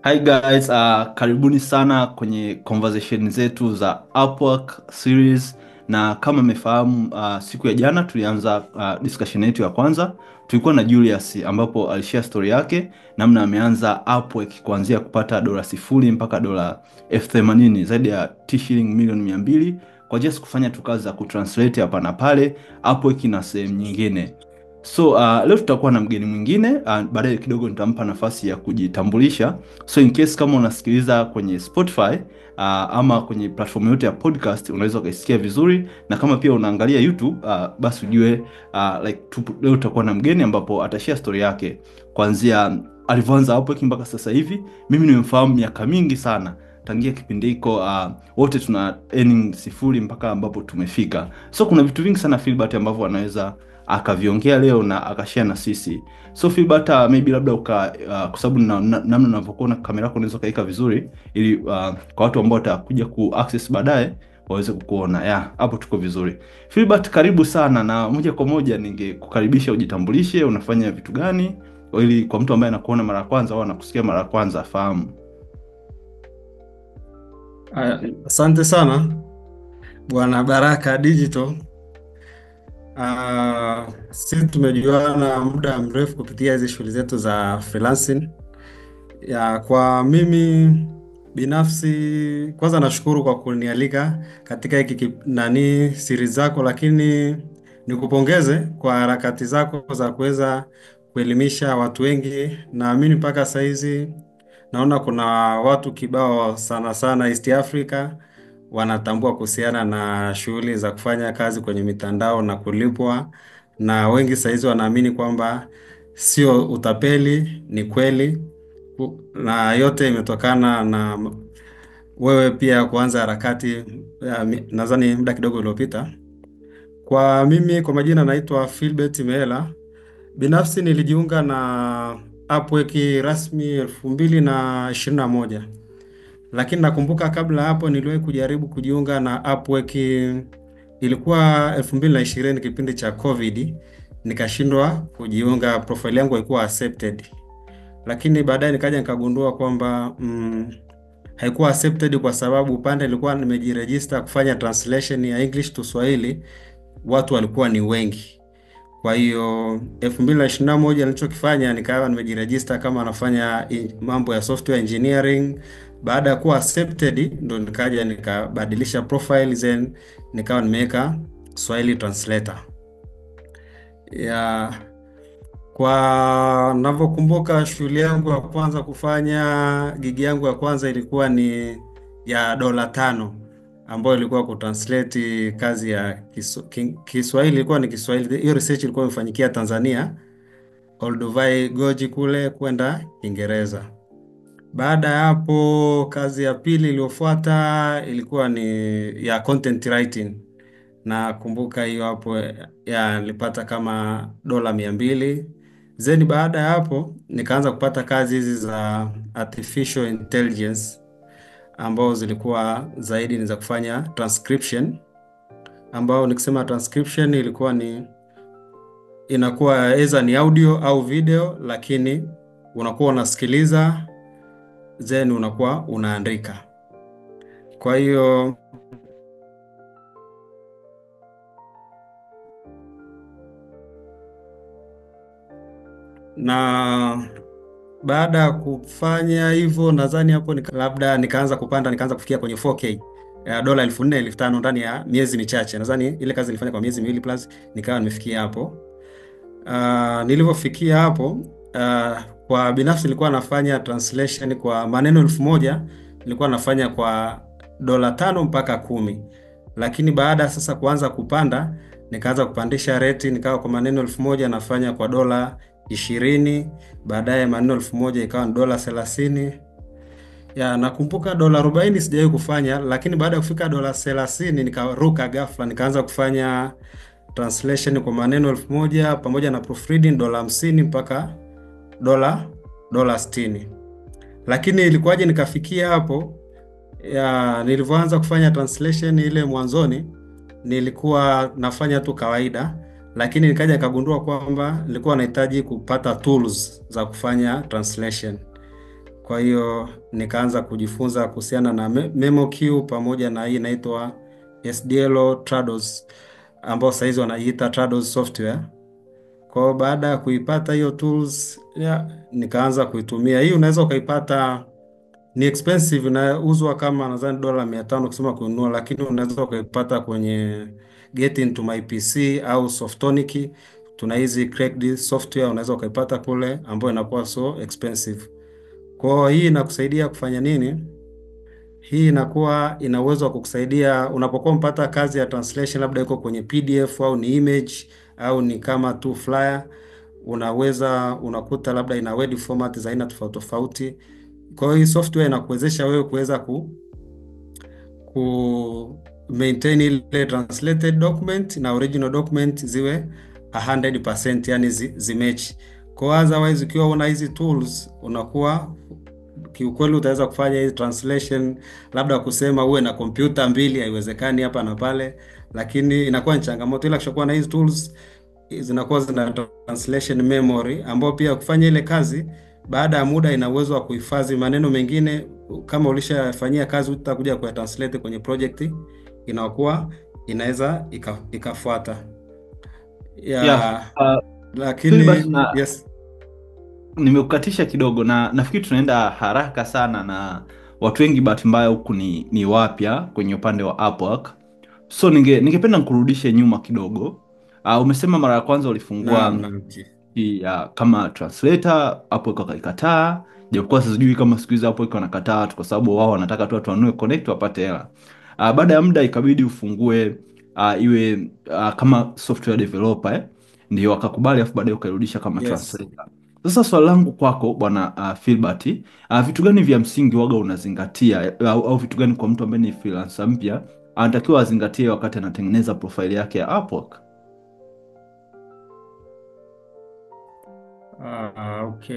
Hi guys, karibuni sana kwenye conversation zetu za Upwork series, na kama mmefahamu, siku ya jana tulianza discussion yetu ya kwanza. Tulikuwa na Julius ambapo alishare story yake namna ameanza Upwork kuanzia kupata $0 mpaka $80,000, zaidi ya T-shilling milioni 200 kwa just kufanya tu kazi za kutranslate hapa na pale Upwork na sehemu nyingine. So leo tutakuwa na mgeni mwingine, baadaye kidogo nitampa nafasi ya kujitambulisha. So in case kama unasikiliza kwenye Spotify ama kwenye platform yote ya podcast, unaweza ukaisikia vizuri, na kama pia unaangalia YouTube basi ujue leo tutakuwa na mgeni ambapo atashare story yake kuanzia alivyoanza hapo mpaka sasa hivi. Mimi nimemfahamu miaka mingi sana, tangia kipindi hiko wote tuna earning sifuri mpaka ambapo tumefika. So kuna vitu vingi sana Philbert ambavyo anaweza akaviongea leo na akashare na sisi. So Philbert, maybe labda kwa sababu namna unavyokuona kamera yako unaweza kaika vizuri, ili kwa watu ambao watakuja ku access baadaye waweze kukuona. Hapo tuko vizuri. Philbert, karibu sana, na moja kwa moja ningekukaribisha ujitambulishe, unafanya vitu gani, ili kwa mtu ambaye anakuona mara ya kwanza au anakusikia mara ya kwanza afahamu. Asante sana Bwana Baraka Digital. Sisi tumejuana muda mrefu kupitia hizi shughuli zetu za freelancing. Kwa mimi binafsi, kwanza nashukuru kwa kunialika katika hiki series zako, lakini nikupongeze kwa harakati zako za kuweza kuelimisha watu wengi. Naamini mpaka saizi naona kuna watu kibao sana sana East Africa wanatambua kuhusiana na shughuli za kufanya kazi kwenye mitandao na kulipwa, na wengi saizi wanaamini kwamba sio utapeli, ni kweli, na yote imetokana na wewe pia kuanza harakati nadhani muda kidogo uliopita. Kwa mimi, kwa majina naitwa Philbert Meela. Binafsi nilijiunga na Upwork rasmi 2021. Lakini nakumbuka kabla hapo niliwahi kujaribu kujiunga na Upwork, ilikuwa 2020 kipindi cha COVID, nikashindwa kujiunga, profile yangu haikuwa accepted. Lakini baadaye nikaja nikagundua kwamba haikuwa accepted kwa sababu upande nilikuwa nimejiregister kufanya translation ya English to Swahili, watu walikuwa ni wengi. Kwa hiyo 2021 nilichokifanya nikawa nimejiregister kama nafanya mambo ya software engineering. Baada ya kuwa accepted ndo nikaja nikabadilisha profile, then nikawa nimeweka Swahili translator. Kwa ninavyokumbuka, shughuli yangu ya kwanza kufanya, gigi yangu ya kwanza ilikuwa ni ya $5, ambayo ilikuwa kutranslate kazi ya Kiswahili, ilikuwa ni Kiswahili. Hiyo research ilikuwa imefanyikia Tanzania, Olduvai Goji kule, kwenda Kiingereza. Baada ya hapo, kazi ya pili iliyofuata ilikuwa ni ya content writing. Na kumbuka hiyo hapo nilipata kama $200. Then baada ya hapo nikaanza kupata kazi hizi za artificial intelligence, ambao zilikuwa zaidi ni za kufanya transcription, ambao nikisema transcription ilikuwa inakuwa either ni audio au video, lakini unakuwa unasikiliza then unakuwa unaandika. Kwa hiyo na baada ya kufanya hivyo, nadhani hapo labda nikaanza kupanda, nikaanza kufikia kwenye 4K ya $4,000 $5,000 ndani ya miezi michache. Nadhani ile kazi nilifanya kwa miezi miwili plus nikawa nimefikia hapo. Nilivyofikia hapo, kwa binafsi nilikuwa nafanya translation kwa maneno 1000, nilikuwa nafanya kwa $5 mpaka 10. Lakini baada sasa kuanza kupanda, nikaanza kupandisha rate, nikawa kwa maneno 1000 nafanya kwa $20, baadaye maneno 1000 ikawa ni $30. Nakumbuka $40 sijawahi kufanya, lakini baada ya kufika $30 nikaruka ghafla, nikaanza kufanya translation kwa maneno 1000 pamoja na proofreading $50 mpaka $60. Lakini ilikuwaje nikafikia hapo? Nilivyoanza kufanya translation ile mwanzoni nilikuwa nafanya tu kawaida, lakini nikaja nikagundua kwamba nilikuwa nahitaji kupata tools za kufanya translation. Kwa hiyo nikaanza kujifunza kuhusiana na MemoQ pamoja na hii inaitwa SDL Trados ambao saizi wanaiita Trados software. Kwa hiyo baada ya kuipata hiyo tools nikaanza kuitumia. Hii unaweza ukaipata, ni expensive, inauzwa kama nadhani $500 kusema kununua, lakini unaweza ukaipata kwenye Get Into My PC au Softonic. Tuna hizi cracked software unaweza ukaipata kule, ambayo inakuwa so expensive. Kwa hiyo hii inakusaidia kufanya nini? Hii inakuwa ina uwezo wa kukusaidia unapokuwa mpata kazi ya translation, labda iko kwenye PDF au ni image au ni kama tu flyer, unakuta labda ina word format za aina tofauti tofauti. Kwa hiyo hii software inakuwezesha wewe kuweza ku maintain ile translated document na original document ziwe 100%, yani zimatch. Kwa otherwise ukiwa una hizi tools unakuwa kiukweli utaweza kufanya hii translation, labda kusema uwe na kompyuta mbili, haiwezekani hapa na pale, lakini inakuwa ni changamoto. Ila kishakuwa na hizi tools zinakuwa zina translation memory, ambayo pia kufanya ile kazi baada ya muda ina uwezo wa kuhifadhi maneno mengine. Kama ulishafanyia kazi utakuja kwa translate kwenye project, inakuwa inaweza ikafuata Yeah, lakini Philbert, yes. nimekukatisha kidogo na nafikiri tunaenda haraka sana, na watu wengi bahati mbaya huku ni wapya kwenye upande wa Upwork. So ningependa nikurudishe nyuma kidogo. Umesema mara ya kwanza ulifungua Naam. kama translator, Upwork wakaikataa, japokuwa sijui kama siku hizi Upwork wanakataa watu kwa sababu wao wanataka tu watu wanunue connect wapate hela. Baada ya muda ikabidi ufungue iwe kama software developer, ndio wakakubali, afu baadaye ukairudisha kama Yes. translator. Sasa swali langu kwako bwana Philbert, vitu gani vya msingi waga unazingatia au vitu gani kwa mtu ambaye ni freelancer mpya anatakiwa azingatie wakati anatengeneza profile yake ya Upwork?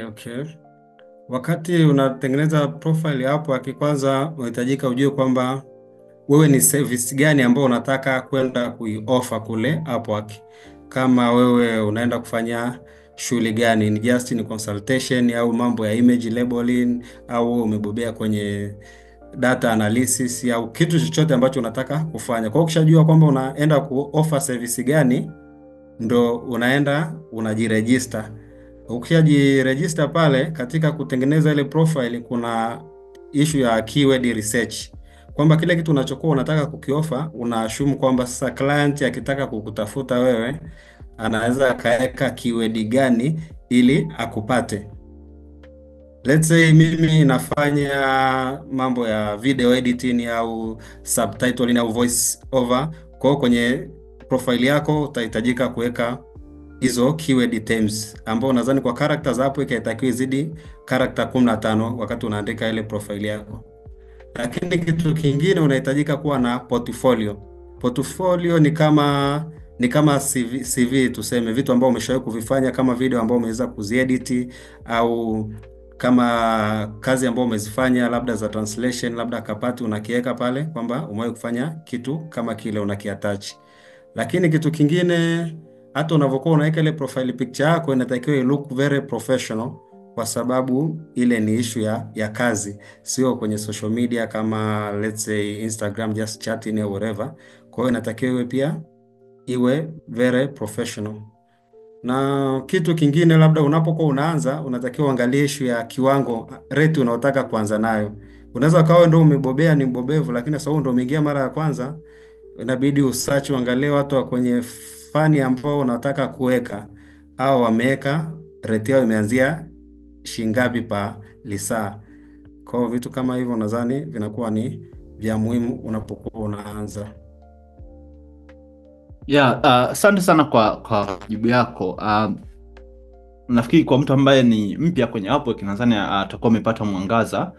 Okay. Wakati unatengeneza profile ya Upwork, kwanza unahitajika ujue kwamba wewe ni service gani ambayo unataka kwenda kuioffer kule Upwork. Kama wewe unaenda kufanya shughuli gani, ni just ni consultation au mambo ya image labeling, au umebobea kwenye data analysis au kitu chochote ambacho unataka kufanya. Kwa hiyo ukishajua kwamba unaenda kuoffer service gani, ndo unaenda unajiregister. Ukishajiregister pale, katika kutengeneza ile profile kuna issue ya keyword research, kwamba kile kitu unachokuwa unataka kukiofa una assume kwamba sasa client akitaka kukutafuta wewe anaweza akaweka keyword gani ili akupate. Let's say mimi nafanya mambo ya video editing au subtitling au voice over. Kwa hiyo kwenye profile yako utahitajika kuweka hizo keyword terms, ambao nadhani kwa characters hapo itakiwa izidi character 15 wakati unaandika ile profile yako. Lakini kitu kingine unahitajika kuwa na portfolio. Portfolio ni kama CV tuseme, vitu ambavyo umeshawahi kuvifanya, kama video ambayo umeweza kuziedit, au kama kazi ambayo umezifanya labda za translation, labda kapati, unakiweka pale kwamba umewahi kufanya kitu kama kile, unakiattach. Lakini kitu kingine, hata unavyokuwa unaweka ile profile picture yako inatakiwa look very professional, kwa sababu ile ni issue ya kazi, sio kwenye social media kama let's say Instagram just chatting or whatever. Kwa hiyo inatakiwa iwe pia iwe very professional. Na kitu kingine, labda unapokuwa unaanza unatakiwa uangalie issue ya kiwango, rate unaotaka kuanza nayo. Unaweza kawa ndio umebobea, ni mbobevu, lakini sasa ndio umeingia mara ya kwanza, inabidi usearch, uangalie watu wa kwenye fani ambao unataka kuweka au wameweka rate yao imeanzia shingapi pa lisaa. Kwa hiyo vitu kama hivyo nadhani vinakuwa ni vya muhimu unapokuwa unaanza. Asante sana kwa jibu yako. Nafikiri kwa mtu ambaye ni mpya kwenye Upwork nadhani atakuwa amepata mwangaza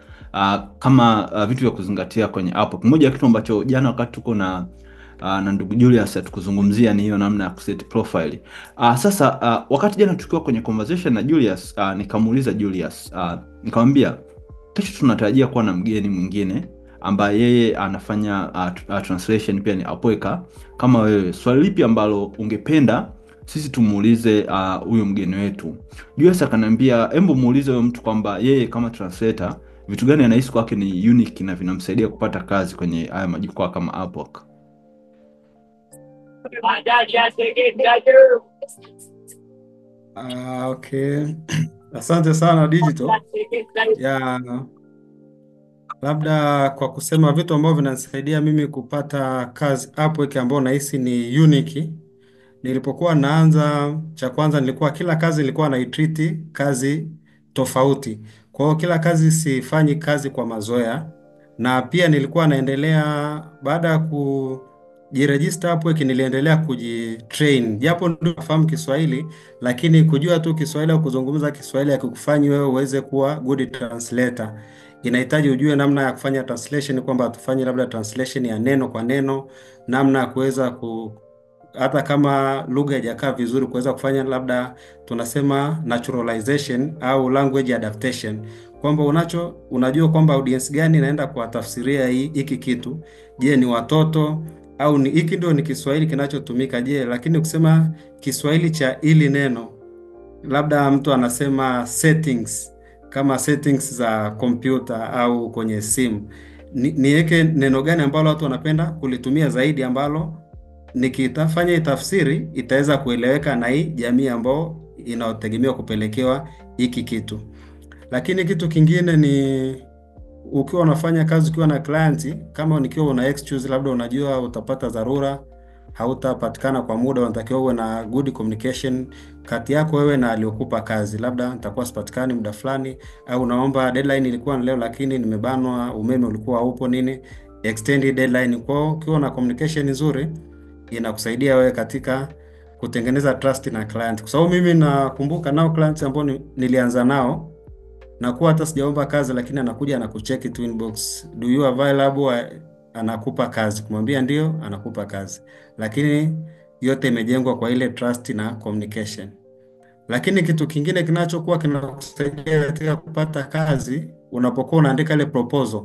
kama vitu vya kuzingatia kwenye Upwork. Moja ya kitu ambacho jana wakati tuko na ndugu Julius tukuzungumzia ni hiyo namna ya kuset profile. Sasa wakati jana tukiwa kwenye conversation na Julius, nikamuuliza Julius, nikamwambia kesho tunatarajia kuwa na mgeni mwingine ambaye yeye anafanya translation pia, ni Upworker kama wewe. Swali lipi ambalo ungependa sisi tumuulize huyo mgeni wetu. Julius akaniambia embo muulize huyo mtu kwamba yeye kama translator vitu gani anahisi kwake ni unique na vinamsaidia kupata kazi kwenye haya majukwaa kama Upwork. Okay. Asante sana Digital. Ya, labda kwa kusema vitu ambavyo vinanisaidia mimi kupata kazi Upwork ambayo nahisi ni unique. Nilipokuwa naanza, cha kwanza nilikuwa kila kazi nilikuwa naitreat kazi tofauti. Kwa hiyo kila kazi sifanyi kazi kwa mazoea, na pia nilikuwa naendelea baada ya kujiregister Upwork niliendelea kujitrain. Japo ndio nafahamu Kiswahili, lakini kujua tu Kiswahili au kuzungumza Kiswahili hakikufanyi wewe uweze kuwa good translator. Inahitaji ujue namna ya kufanya translation, kwamba tufanye labda translation ya neno kwa neno, namna ya kuweza hata kama lugha haijakaa vizuri kuweza kufanya labda tunasema naturalization au language adaptation, kwamba unajua kwamba audience gani inaenda kuwatafsiria hiki kitu. Je, ni watoto au ni hiki ndio ni Kiswahili kinachotumika? Je, lakini ukisema Kiswahili cha ili neno, labda mtu anasema settings, kama settings za kompyuta au kwenye simu, niweke neno gani ambalo watu wanapenda kulitumia zaidi, ambalo nikitafanya tafsiri itaweza kueleweka na hii jamii ambao inaotegemewa kupelekewa hiki kitu. Lakini kitu kingine ni ukiwa unafanya kazi ukiwa na client, kama nikiwa una excuse, labda unajua utapata dharura, hautapatikana kwa muda, unatakiwa uwe na good communication kati yako wewe na aliyokupa kazi. Labda nitakuwa sipatikani muda fulani, au unaomba deadline ilikuwa leo lakini nimebanwa, umeme ulikuwa haupo nini, extend deadline. Kwa ukiwa na communication nzuri inakusaidia wewe katika kutengeneza trust na client. Kwa sababu mimi nakumbuka nao clients ambao nilianza nao, na kuwa hata sijaomba kazi lakini anakuja anakucheck tu inbox, do you available, anakupa kazi, kumwambia ndio anakupa kazi, lakini yote imejengwa kwa ile trust na communication. Lakini kitu kingine kinachokuwa kinakusaidia katika kupata kazi, unapokuwa unaandika ile proposal,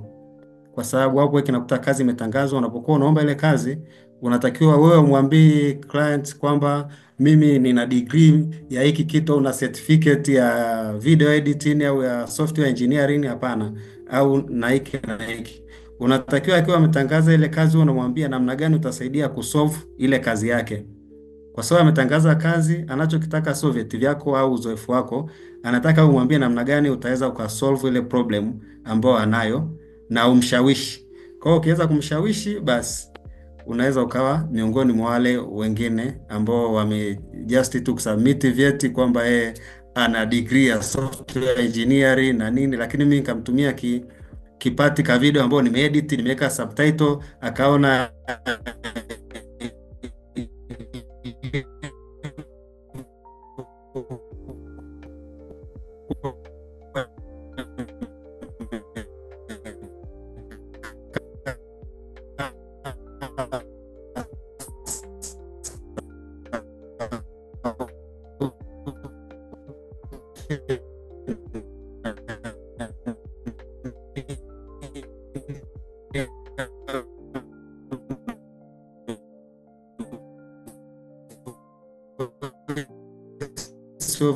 kwa sababu hapo kinakuta kazi imetangazwa. Unapokuwa unaomba ile kazi, unatakiwa wewe umwambie client kwamba mimi nina degree ya hiki kitu, una certificate ya video editing au ya software engineering, hapana, au na hiki na hiki. Unatakiwa akiwa ametangaza ile kazi, unamwambia namna gani utasaidia kusolve ile kazi yake, kwa sababu ametangaza kazi, anachokitaka sio vyeti vyako au uzoefu wako, anataka umwambie namna gani utaweza ukasolve ile problem ambayo anayo na umshawishi. Kwa hiyo ukiweza kumshawishi, basi unaweza ukawa miongoni mwa wale wengine ambao wame just tu submit vyeti kwamba ana degree ya software engineering na nini, lakini mimi nikamtumia kipati ka video ambao nimeedit, nimeweka subtitle, akaona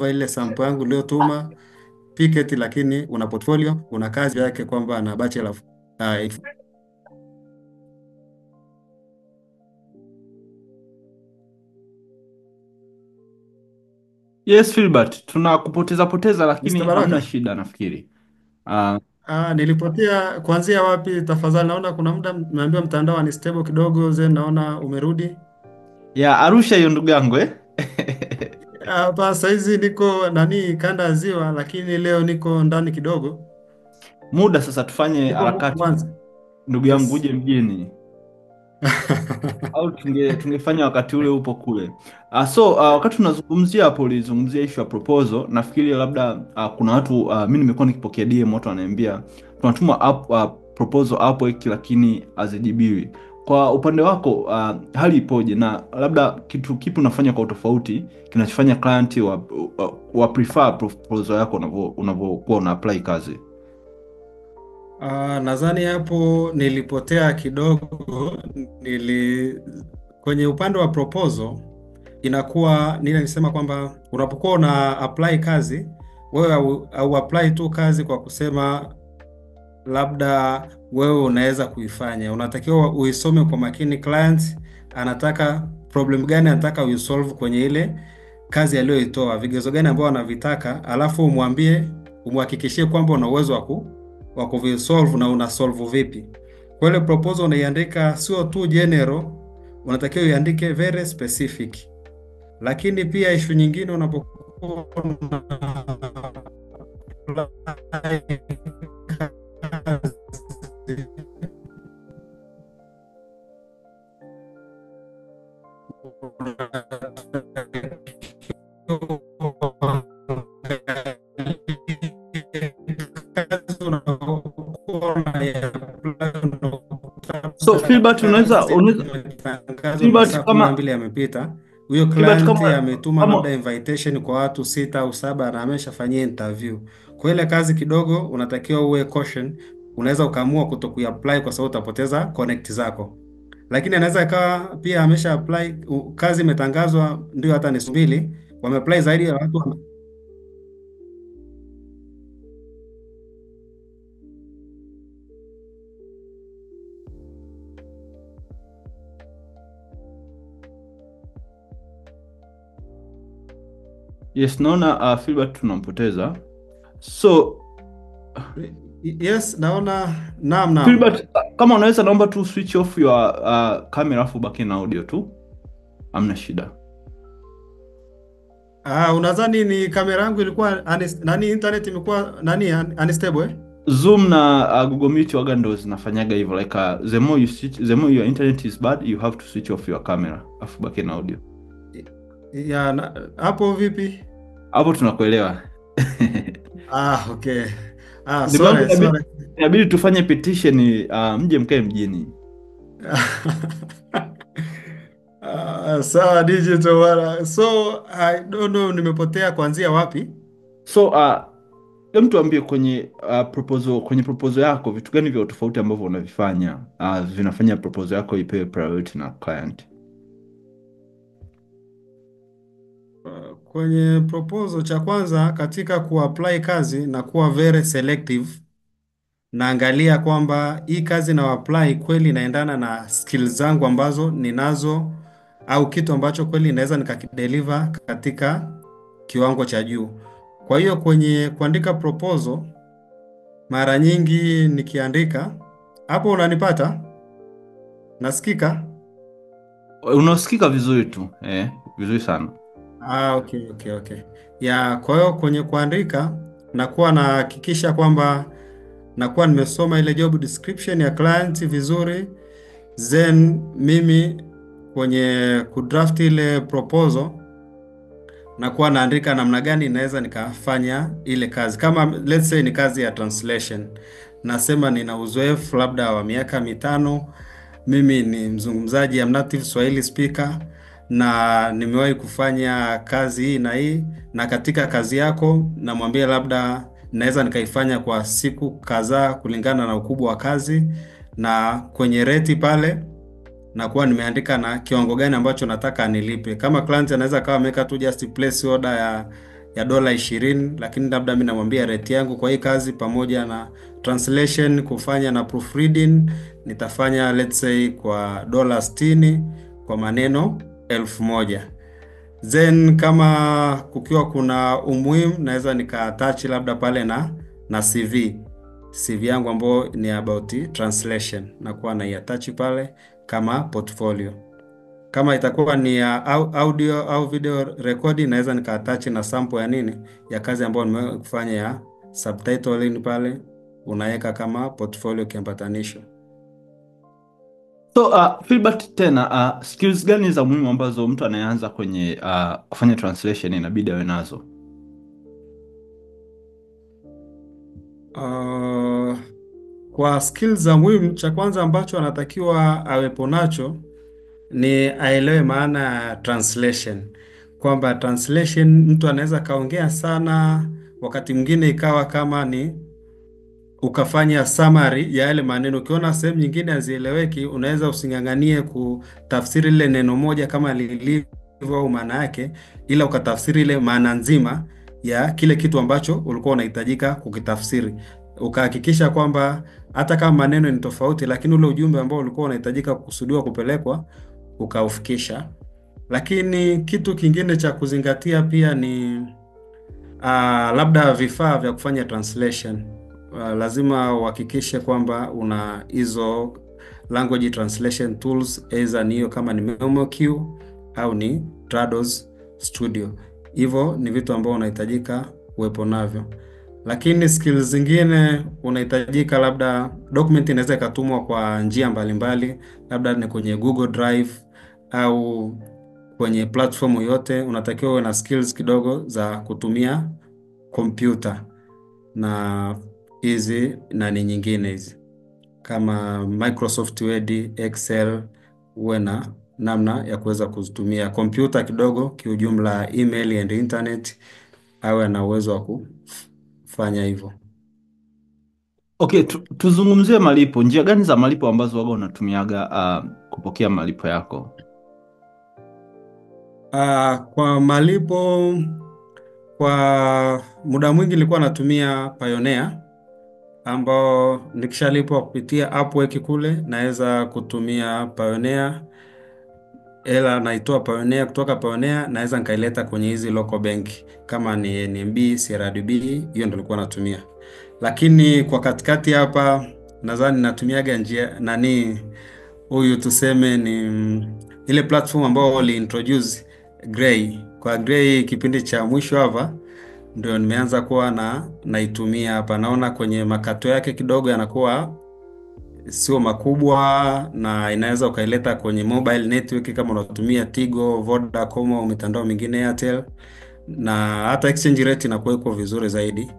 ile sample yangu uliotuma picket, lakini una portfolio, una kazi yake kwamba ana bachelor. Yes Philbert, tunakupoteza poteza lakini Mr. Baraka, hamna shida nafikiri. nilipotea kuanzia wapi tafadhali? Naona kuna muda nimeambiwa mtandao ni stable kidogo, naona umerudi. Ya Arusha hiyo ndugu yangu Hapa saizi niko kanda ya Ziwa, lakini leo niko ndani kidogo. Muda sasa tufanye harakati ndugu yangu, uje mjini au tungefanya wakati ule upo kule. Wakati tunazungumzia hapo, ulizungumzia issue ya proposal. Nafikiri labda kuna watu mimi nimekuwa nikipokea DM, watu wananiambia tunatuma proposal hapo lakini hazijibiwi. Kwa upande wako hali ipoje, na labda kitu kipi unafanya kwa tofauti kinachofanya client wa prefer proposal yako unavyokuwa una apply kazi? Nadhani hapo nilipotea kidogo. Kwenye upande wa proposal, inakuwa nile nisema kwamba unapokuwa una apply kazi, wewe au apply tu kazi kwa kusema labda wewe unaweza kuifanya. Unatakiwa uisome kwa makini, client anataka problem gani, anataka uisolve kwenye ile kazi aliyoitoa, vigezo gani ambao anavitaka, alafu umwambie, umhakikishie kwamba una uwezo wa kuvisolve na una solve vipi. Kwa ile proposal unaiandika sio tu general, unatakiwa uiandike very specific. Lakini pia issue nyingine unapokuwa So Filbert, Filbert, masaa kumi na kama mbili yamepita, huyo Filbert, client ametuma kama labda invitation kwa watu 6 au 7 na ameshafanyia interview. Kwa ile kazi kidogo unatakiwa uwe caution, unaweza ukaamua kutokuapply kwa sababu utapoteza connect zako. Lakini anaweza ikawa pia amesha apply, kazi imetangazwa ndio hata ni siku mbili, wameapply zaidi ya watu. yes, naona Filbert tunampoteza. So Yes, naona naam. Filbert, kama unaweza naomba tu switch off your camera afu baki na audio tu, hamna shida. Unadhani ni kamera yangu ilikuwa nani, internet imekuwa nani unstable eh? Zoom na Google Meet waga ndo zinafanyaga hivyo, like the more your internet is bad, you have to switch off your camera afu baki na audio. Hapo vipi? Hapo tunakuelewa. Okay. Sorry. Inabidi tufanye petition, mje mkae mjini. Sawa digital wala. So I don't know nimepotea kuanzia wapi? So hem tuambie kwenye proposal yako vitu gani vya tofauti ambavyo unavifanya vinafanya proposal yako ipewe priority na client? Kwenye proposal, cha kwanza katika kuapply kazi na kuwa very selective, naangalia kwamba hii kazi na apply kweli inaendana na skills zangu ambazo ninazo, au kitu ambacho kweli naweza nikakideliver katika kiwango cha juu. Kwa hiyo kwenye kuandika proposal, mara nyingi nikiandika hapo, unanipata? Nasikika? Unasikika vizuri tu, vizuri sana. Okay. Kwa hiyo kwenye kuandika nakuwa nahakikisha kwamba nakuwa nimesoma ile job description ya client vizuri, then mimi kwenye kudraft ile proposal nakuwa naandika namna gani naweza nikafanya ile kazi. Kama let's say ni kazi ya translation, nasema nina uzoefu labda wa miaka 5, mimi ni mzungumzaji, am native Swahili speaker, na nimewahi kufanya kazi hii na hii, na katika kazi yako namwambia labda naweza nikaifanya kwa siku kadhaa kulingana na ukubwa wa kazi, na kwenye reti pale nakuwa nimeandika na kiwango gani ambacho nataka anilipe. Kama client anaweza kawa ameweka tu just place order ya $20, lakini labda mimi namwambia rate yangu kwa hii kazi pamoja na translation kufanya na proofreading nitafanya let's say kwa $60 kwa maneno 1000. Then kama kukiwa kuna umuhimu naweza nikaattach labda pale na CV yangu ambayo ni about translation, na kuwa naiattach pale kama portfolio. Kama itakuwa ni audio au video recording, naweza nikaattach na sample ya nini ya kazi ambayo nimefanya ya subtitling pale, unaweka kama portfolio kiambatanisho. So Filbert, tena skills gani za muhimu ambazo mtu anayeanza kwenye kufanya translation inabidi awe nazo? Kwa skills za muhimu, cha kwanza ambacho anatakiwa awepo nacho ni aelewe maana ya translation, kwamba translation mtu anaweza kaongea sana, wakati mwingine ikawa kama ni ukafanya summary ya yale maneno. Ukiona sehemu nyingine hazieleweki, unaweza using'ang'anie kutafsiri ile neno moja kama lilivyo, au maana yake, ila ukatafsiri ile maana nzima ya kile kitu ambacho ulikuwa unahitajika kukitafsiri, ukahakikisha kwamba hata kama maneno ni tofauti, lakini ule ujumbe ambao ulikuwa unahitajika kukusudiwa kupelekwa ukaufikisha. Lakini kitu kingine cha kuzingatia pia ni labda vifaa vya kufanya translation. Lazima uhakikishe kwamba una hizo language translation tools, either ni hiyo kama ni MemoQ au ni Trados Studio. Hivyo ni vitu ambavyo unahitajika uwepo navyo. Lakini skills zingine unahitajika, labda document inaweza ikatumwa kwa njia mbalimbali, labda ni kwenye Google Drive au kwenye platform yoyote. Unatakiwa uwe na skills kidogo za kutumia kompyuta na hizi na ni nyingine hizi kama Microsoft Word, Excel, uwe na namna ya kuweza kuzitumia kompyuta kidogo. Kiujumla, email and internet, awe na uwezo wa kufanya hivyo. Okay, tuzungumzie malipo. Njia gani za malipo ambazo waga unatumiaga kupokea malipo yako? Kwa malipo, kwa muda mwingi nilikuwa natumia Payoneer, ambao nikishalipwa kupitia Upwork kule naweza kutumia Payoneer, ela naitoa Payoneer, kutoka Payoneer naweza nikaileta kwenye hizi local bank kama ni NMB, CRDB, hiyo ndio nilikuwa natumia. Lakini kwa katikati hapa nadhani natumiaga njia huyu tuseme ni ile platform ambao wali introduce Gray. Kwa Gray kipindi cha mwisho hapa ndio nimeanza kuwa naitumia hapa. Naona kwenye makato yake kidogo yanakuwa sio makubwa, na inaweza ukaileta kwenye mobile network kama unatumia Tigo, Vodacom au mitandao mingine Airtel, na hata exchange rate inakuwa iko vizuri zaidi.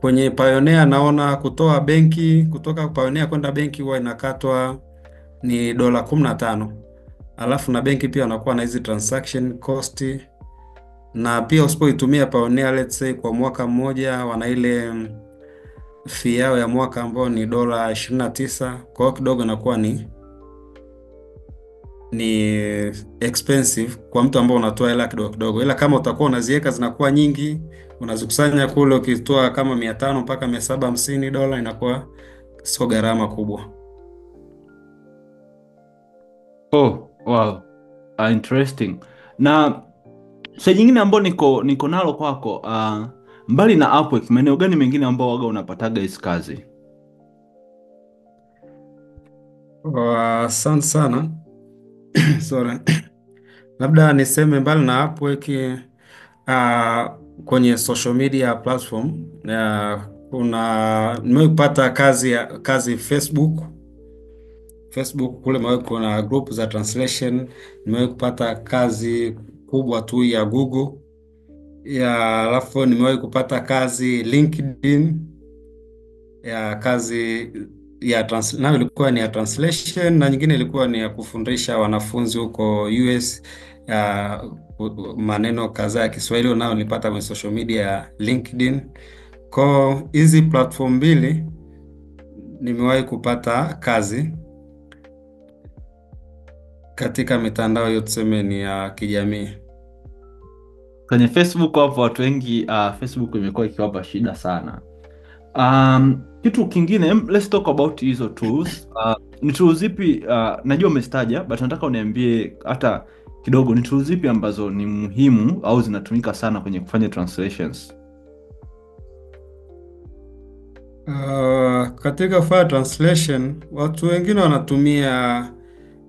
Kwenye Payoneer naona kutoa benki, kutoka Payoneer kwenda benki huwa inakatwa ni $15. Alafu na benki pia wanakuwa na hizi transaction cost, na pia usipoitumia Payoneer let's say kwa mwaka mmoja, wana ile fee yao ya mwaka ambao ni $29. Kwa hiyo kidogo inakuwa ni expensive kwa mtu ambao unatoa hela kidogo kidogo, ila kama utakuwa unaziweka zinakuwa nyingi, unazikusanya kule, ukitoa kama 500 mpaka $750, inakuwa sio gharama kubwa. Oh, wow. Interesting. Na swali nyingine ambao niko nalo kwako, mbali na Upwork, maeneo gani mengine ambao waga unapataga hizi kazi? Asante sana. Sorry. Labda niseme mbali na Upwork, kwenye social media platform nimepata kazi Facebook kule, kuna group za translation. Nimewahi kupata kazi kubwa tu ya Google alafu nimewahi kupata kazi LinkedIn ya kazi nayo ilikuwa ni ya translation, na nyingine ilikuwa ni ya kufundisha wanafunzi huko US maneno kadhaa ya Kiswahili, nayo nilipata kwenye social media ya LinkedIn. Kwa hizi platform mbili nimewahi kupata kazi katika mitandao yote tuseme ni ya kijamii. Kwenye Facebook hapo watu wengi, Facebook imekuwa ikiwapa shida sana. Kitu kingine, let's talk about hizo tools. Ni tools zipi, najua umestaja but nataka uniambie hata kidogo, ni tools zipi ambazo ni muhimu au zinatumika sana kwenye kufanya translations? Katika kufanya translation, watu wengine wanatumia,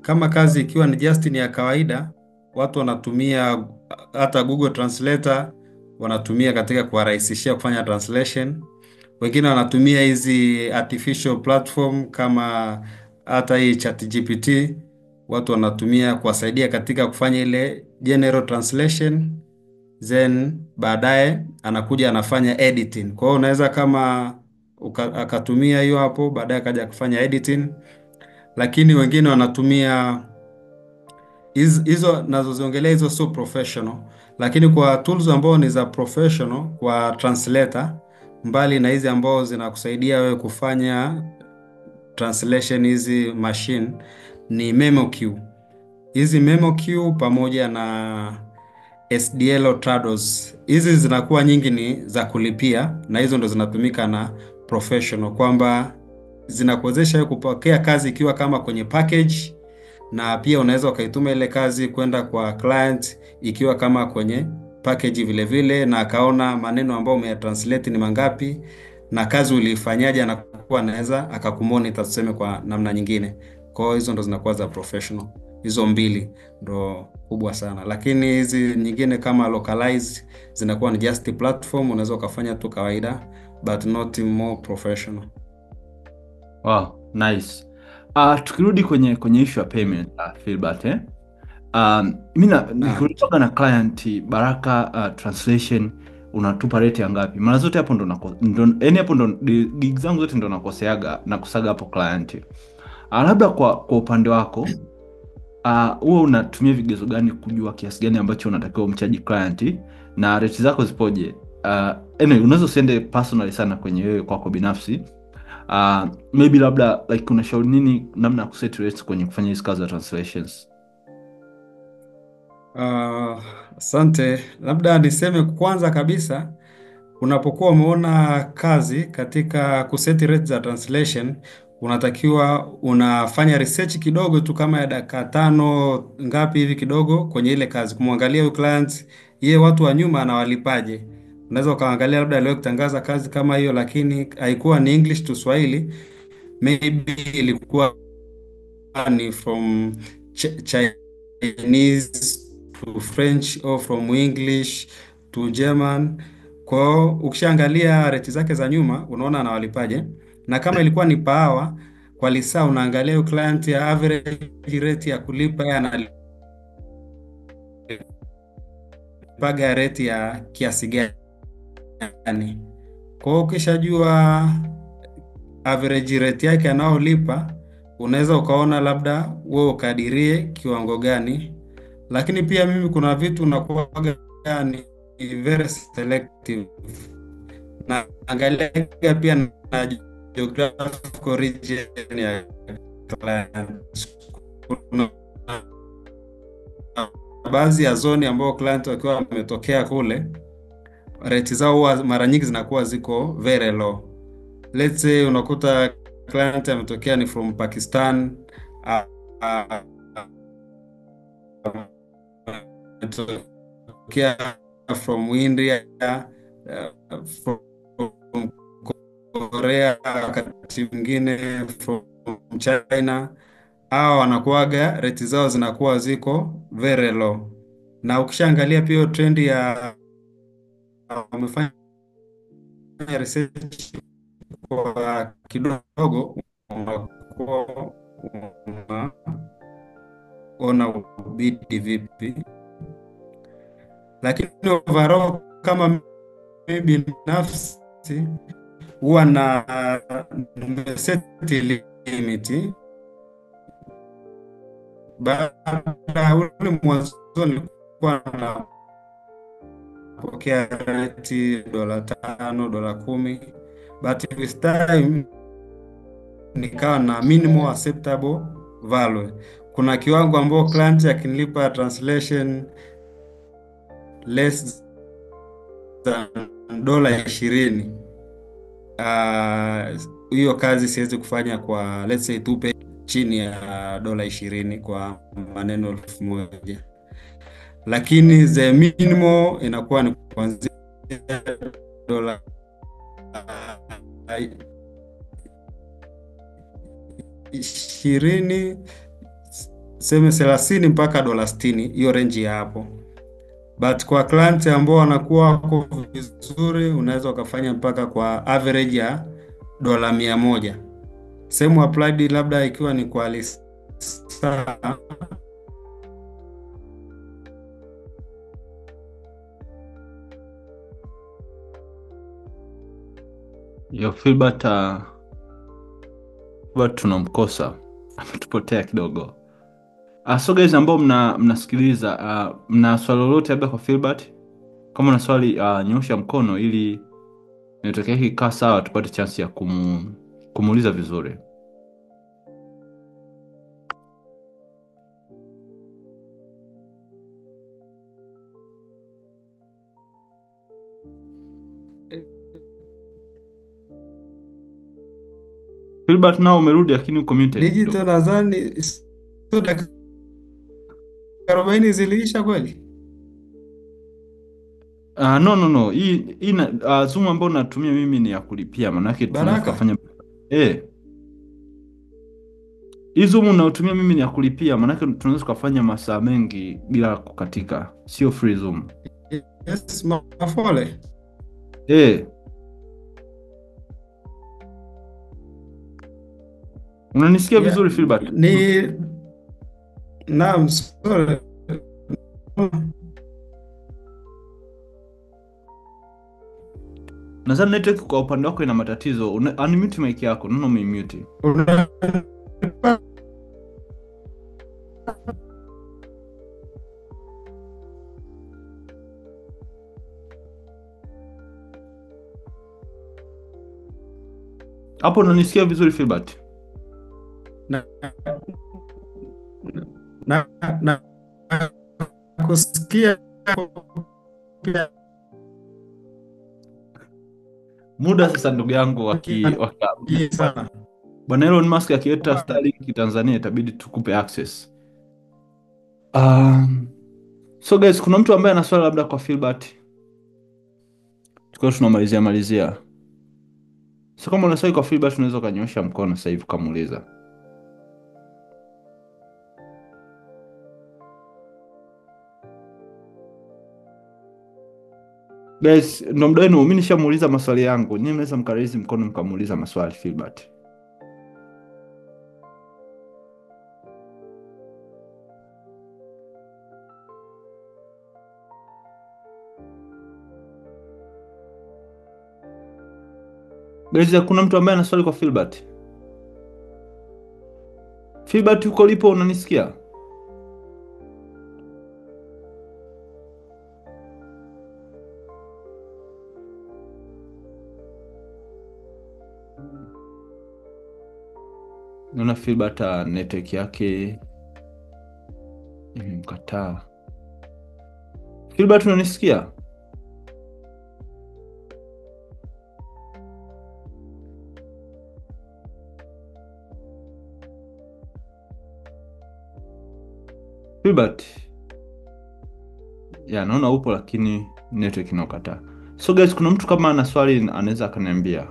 kama kazi ikiwa ni just ni ya kawaida, watu wanatumia hata Google Translator, wanatumia katika kuwarahisishia kufanya translation. Wengine wanatumia hizi artificial platform kama hata hii ChatGPT, watu wanatumia kuwasaidia katika kufanya ile general translation, then baadaye anakuja anafanya editing. Kwa hiyo unaweza kama akatumia hiyo hapo, baadaye akaja kufanya editing. Lakini wengine wanatumia hizo nazoziongelea, hizo sio professional, lakini kwa tools ambao ni za professional kwa translator, mbali na hizi ambao zinakusaidia wewe kufanya translation, hizi machine ni MemoQ. Hizi MemoQ pamoja na SDL Trados. Hizi zinakuwa nyingi ni za kulipia, na hizo ndo zinatumika na professional, kwamba zinakuwezesha wewe kupokea kazi ikiwa kama kwenye package, na pia unaweza ukaituma ile kazi kwenda kwa client ikiwa kama kwenye package vile vile, na akaona maneno ambayo umeyatranslate ni mangapi na kazi uliifanyaje, anakuwa anaweza akakumonitor, tuseme kwa namna nyingine. Kwa hiyo hizo ndo zinakuwa za professional, hizo mbili ndo kubwa sana, lakini hizi nyingine kama localize zinakuwa ni just platform, unaweza ukafanya tu kawaida but not more professional. Wow, nice. Tukirudi kwenye issue ya payment, Philbert, mimi Naam. nikiulizwaga na client Baraka, translation unatupa rate ya ngapi? Mara zote hapo yani hapo ndo gig zangu zote ndo nakosaga hapo client. Labda kwa upande wako huwa unatumia vigezo gani kujua kiasi gani ambacho unatakiwa umchaji client na rate zako zipoje? Anyway, unaweza usiende personally sana kwenye wewe kwako binafsi. Maybe labda like unashauri nini namna ya kuset rates kwenye kufanya hizo kazi za translations? Asante. Labda niseme kwanza kabisa, unapokuwa umeona kazi katika kuseti rate za translation, unatakiwa unafanya research kidogo tu, kama ya dakika 5 ngapi hivi kidogo, kwenye ile kazi, kumwangalia huyu client, yeye watu wa nyuma anawalipaje. Unaweza ukaangalia labda aliwahi kutangaza kazi kama hiyo, lakini haikuwa ni English to Swahili, maybe ilikuwa ni from Chinese to French or from English to German. Kwa hiyo ukishaangalia rate zake za nyuma, unaona anawalipaje, na kama ilikuwa ni per hour, kwa lisaa unaangalia hiyo client ya average rate ya kulipa, yeye analipaga rate ya kiasi gani. Kwa hiyo ukishajua average rate yake anaolipa, unaweza ukaona labda wewe ukadirie kiwango gani. Lakini pia mimi kuna vitu nakuwaga ni very selective, na angalia pia na geographical region ya client. Kuna baadhi ya zoni ambao client wakiwa wametokea kule, rate zao huwa mara nyingi zinakuwa ziko very low. Let's say unakuta client ametokea ni from Pakistan, ametokea from India, from Korea, wakati mwingine from China. Hao wanakuaga rate zao zinakuwa ziko very low, na ukishaangalia pia trend ya wamefanya research kwa kidogo, unakuwa unaona ubidi vipi. Lakini overall kama mimi binafsi huwa na set limit. Baada ya ule mwanzo nilikuwa napokea rate $5, $10, but with time nikawa na minimum acceptable value. Kuna kiwango ambao client akinilipa translation less than $20, hiyo kazi siwezi kufanya kwa let's say tupe chini ya $20 kwa maneno 1000, lakini the minimum inakuwa ni kuanzia $20, seme 30 mpaka $60, hiyo range ya hapo. But kwa client ambao wanakuwa wako vizuri, unaweza ukafanya mpaka kwa average ya $100. Same applied labda ikiwa ni kwa lisaa. Yo Philbert, tunamkosa, ametupotea kidogo. So guys ambao mnasikiliza, mna swali lolote labda kwa Philbert? Kama una swali nyosha mkono ili nitokee kikaa sawa, tupate chance ya kumuuliza vizuri. Filbert nao umerudi lakini uko muted Digital kidogo. nadhani sio dakika 40 ziliisha kweli? No no no. Hii Zoom ambayo natumia mimi ni ya kulipia, manake tunaweza Baraka. kufanya eh. Hii Zoom unayotumia mimi ni ya kulipia, manake tunaweza kufanya masaa mengi bila kukatika. Sio free Zoom. Yes, Mafole. Eh, unanisikia Yeah, vizuri Filbert? ni naam, sorry. Nadhani network kwa upande wako ina matatizo. Unmute mic yako, naona umemute. Una- Hapo unanisikia vizuri Filbert? na, na, na, kusikia pia Muda sasa ndugu yangu sana. Bwana Elon Musk akileta Starlink Tanzania itabidi tukupe access. So guys, kuna mtu ambaye ana swali labda kwa Filbert? Tukiwa tunamalizia. So kama una swali kwa Filbert unaweza ukanyosha mkono sasa hivi ukamuuliza. Guys, ndo muda wenu, mimi nishamuuliza maswali yangu. Nyinyi mnaweza mkaraise mkono mkamuuliza maswali Filbert. Guys, kuna mtu ambaye ana swali kwa Filbert? Filbert uko lipo unanisikia? Naona Filbert network yake imemkataa. Filbert unanisikia? Filbert. Naona upo lakini network inakataa. So guys, kuna mtu kama ana swali anaweza akaniambia.